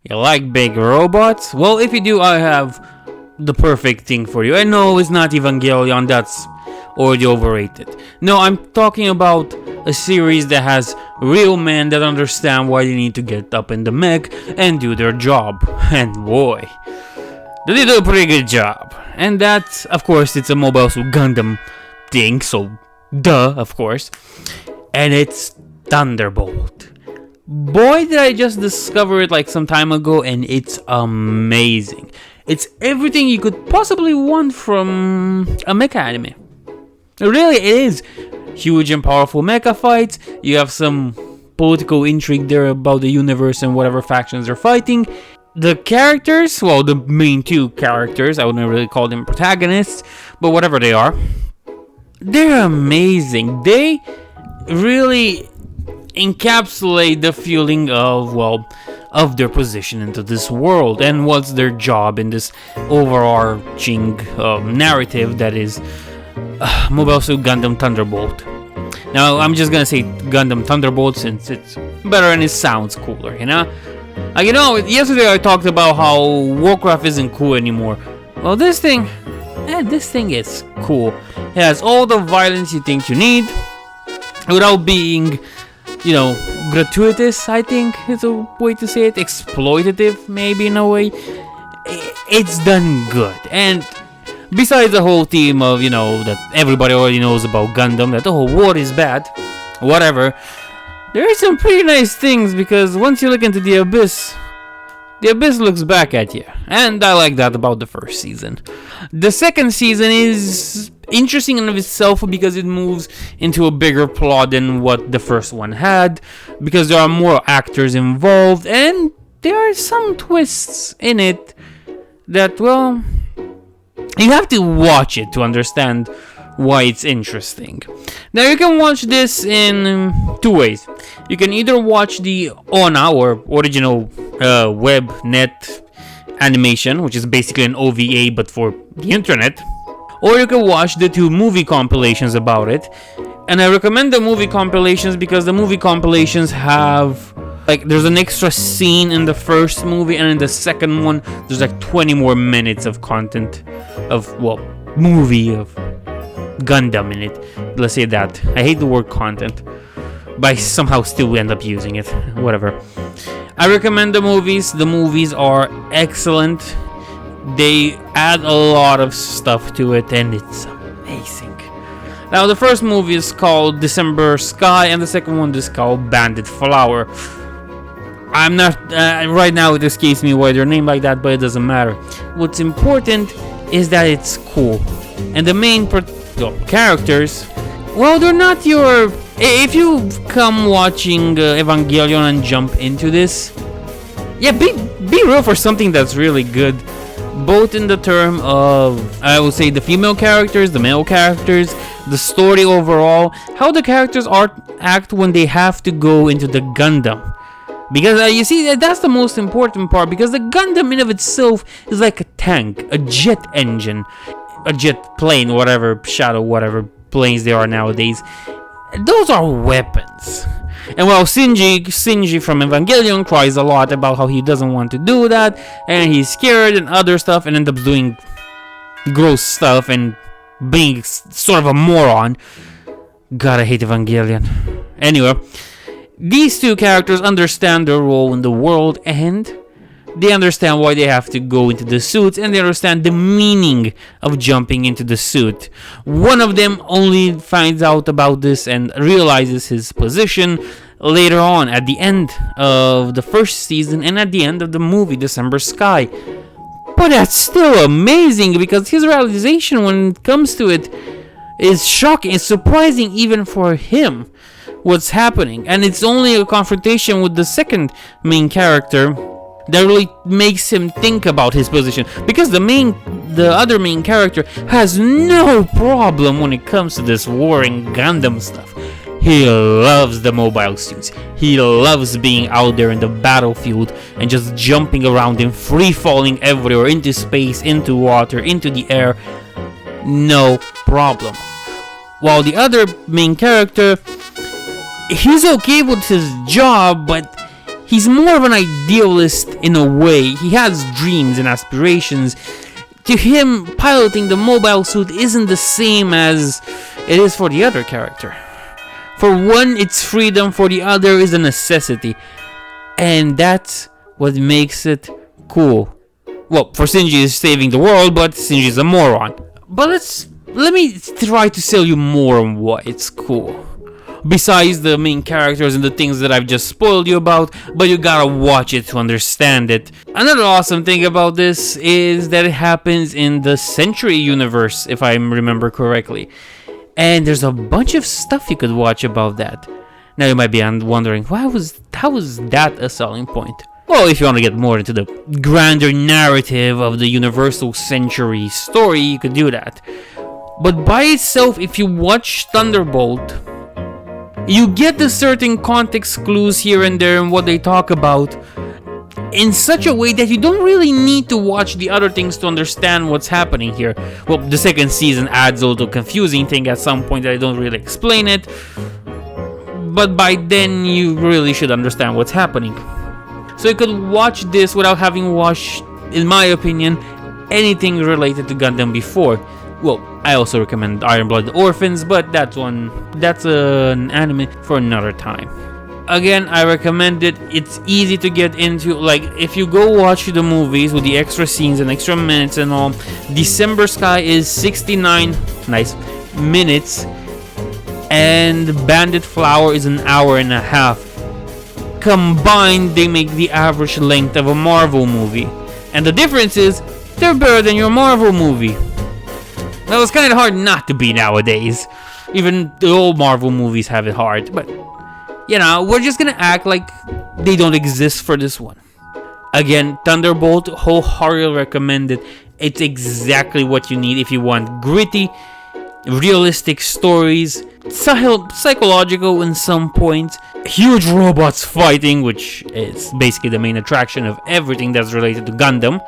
You like big robots? Well, if you do, I have the perfect thing for you. I know it's not Evangelion, that's already overrated. No, I'm talking about a series that has real men that understand why they need to get up in the mech and do their job. And boy, they do a pretty good job. And that, of course, it's a Mobile Suit Gundam thing, so duh, of course. And it's Thunderbolt. Boy, did I just discover it like some time ago, and it's amazing. It's everything you could possibly want from a mecha anime. Really, it is. Huge and powerful mecha fights. You have some political intrigue there about the universe and whatever factions they're fighting. The characters, well, the main two characters, I wouldn't really call them protagonists, but whatever they are, they're amazing. They really encapsulate the feeling of their position into this world and what's their job in this overarching narrative that is Mobile Suit Gundam Thunderbolt. Now, I'm just gonna say Gundam Thunderbolt since it's better and it sounds cooler, you know? Like, yesterday I talked about how Warcraft isn't cool anymore. Well, this thing is cool. It has all the violence you think you need without being, gratuitous, I think is a way to say it. Exploitative, maybe, in a way. It's done good. And besides the whole theme of, that everybody already knows about Gundam, that, war is bad, whatever, there are some pretty nice things, because once you look into the Abyss looks back at you. And I like that about the first season. The second season is interesting in of itself because it moves into a bigger plot than what the first one had, because there are more actors involved, and there are some twists in it that, well, you have to watch it to understand why it's interesting. Now, you can watch this in two ways. You can either watch the ONA, or original web net animation, which is basically an OVA but for the internet, or you can watch the two movie compilations about it. And I recommend the movie compilations because the movie compilations have, there's an extra scene in the first movie, and in the second one there's 20 more minutes of content movie of Gundam in it. Let's say that. I hate the word content, but I somehow still end up using it. Whatever. I recommend the movies. The movies are excellent. They add a lot of stuff to it, and it's amazing. Now, the first movie is called December Sky, and the second one is called Bandit Flower. I'm not right now. It escapes me why they're named like that, but it doesn't matter. What's important is that it's cool, and the main characters, well, they're not your. If you come watching Evangelion and jump into this, yeah, be real for something that's really good, both in the term of, I would say, the female characters, the male characters, the story overall, how the characters act when they have to go into the Gundam. Because you see, that's the most important part, because the Gundam in of itself is like a tank, a jet engine, a jet plane, whatever shadow, whatever planes there are nowadays. Those are weapons. And while Shinji from Evangelion cries a lot about how he doesn't want to do that, and he's scared and other stuff, and ends up doing gross stuff and being sort of a moron. God, I hate Evangelion. Anyway, these two characters understand their role in the world, and they understand why they have to go into the suits, and they understand the meaning of jumping into the suit. One of them only finds out about this and realizes his position later on, at the end of the first season and at the end of the movie December Sky. But that's still amazing, because his realization when it comes to it is shocking. It's surprising even for him what's happening, and it's only a confrontation with the second main character that really makes him think about his position, because the other main character has no problem when it comes to this warring Gundam stuff. He loves the mobile suits. He loves being out there in the battlefield and just jumping around and free falling everywhere, into space, into water, into the air. No problem. While the other main character, he's okay with his job, but He's more of an idealist in a way. He has dreams and aspirations. To him, piloting the mobile suit isn't the same as it is for the other character. For one, it's freedom. For the other, is a necessity. And that's what makes it cool. Well, for Shinji is saving the world, but Shinji is a moron. But let me try to sell you more on why it's cool. Besides the main characters and the things that I've just spoiled you about, but you gotta watch it to understand it. Another awesome thing about this is that it happens in the Century universe, if I remember correctly. And there's a bunch of stuff you could watch about that. Now you might be wondering, how was that a selling point? Well, if you want to get more into the grander narrative of the Universal Century story, you could do that. But by itself, if you watch Thunderbolt, you get the certain context clues here and there and what they talk about in such a way that you don't really need to watch the other things to understand what's happening here. Well, the second season adds a little confusing thing at some point that I don't really explain it, but by then you really should understand what's happening. So you could watch this without having watched, in my opinion, anything related to Gundam before. Well, I also recommend Iron Blood Orphans, but that's an anime for another time. Again, I recommend it. It's easy to get into. Like, if you go watch the movies with the extra scenes and extra minutes and all, December Sky is 69 minutes, and Bandit Flower is an hour and a half. Combined, they make the average length of a Marvel movie. And the difference is, they're better than your Marvel movie. That was kind of hard not to be nowadays. Even the old Marvel movies have it hard. But, you know, we're just gonna act like they don't exist for this one. Again, Thunderbolt, wholeheartedly recommended. It's exactly what you need if you want gritty, realistic stories, psychological in some points, huge robots fighting, which is basically the main attraction of everything that's related to Gundam.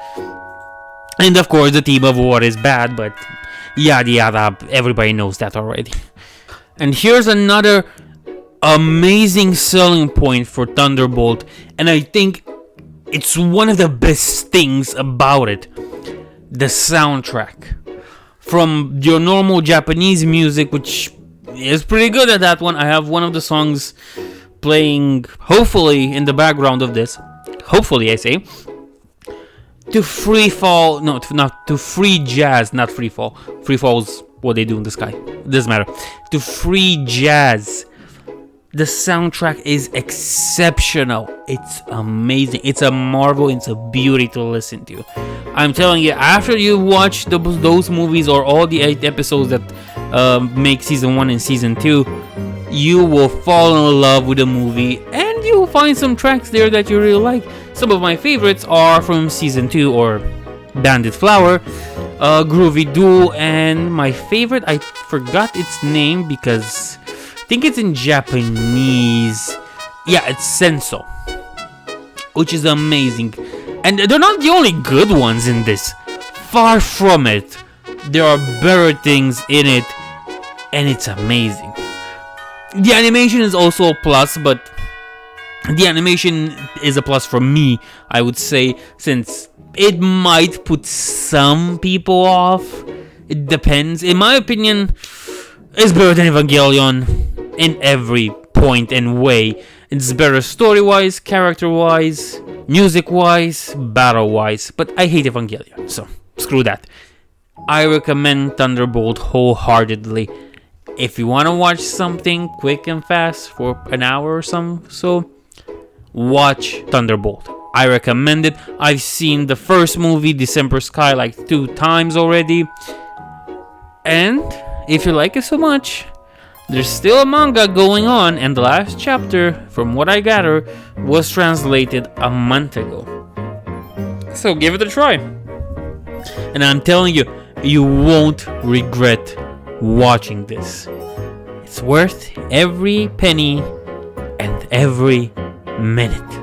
And of course, the theme of war is bad, but yada yada, everybody knows that already. And here's another amazing selling point for Thunderbolt, and I think it's one of the best things about it: the soundtrack. From your normal Japanese music, which is pretty good at that one. I have one of the songs playing, hopefully, in the background of this. Hopefully, I say. To free fall, no, not to free jazz, not free fall. Free fall's what they do in the sky. It doesn't matter. To free jazz. The soundtrack is exceptional. It's amazing. It's a marvel. It's a beauty to listen to. I'm telling you, after you watch those movies or all the 8 episodes that make season 1 and season 2, you will fall in love with the movie, and you will find some tracks there that you really like. Some of my favorites are from season 2 or Bandit Flower, Groovy Duel, and my favorite, I forgot its name because I think it's in Japanese. Yeah, it's Senso, which is amazing. And they're not the only good ones in this. Far from it. There are better things in it, and it's amazing. The animation is also a plus, but the animation is a plus for me, I would say, since it might put some people off. It depends. In my opinion, it's better than Evangelion in every point and way. It's better story-wise, character-wise, music-wise, battle-wise. But I hate Evangelion, so screw that. I recommend Thunderbolt wholeheartedly. If you want to watch something quick and fast for an hour or so, watch Thunderbolt. I recommend it. I've seen the first movie, December Sky, like 2 times already. And if you like it so much, there's still a manga going on, and the last chapter, from what I gather, was translated a month ago. So give it a try. And I'm telling you, you won't regret watching this. It's worth every penny and every minute.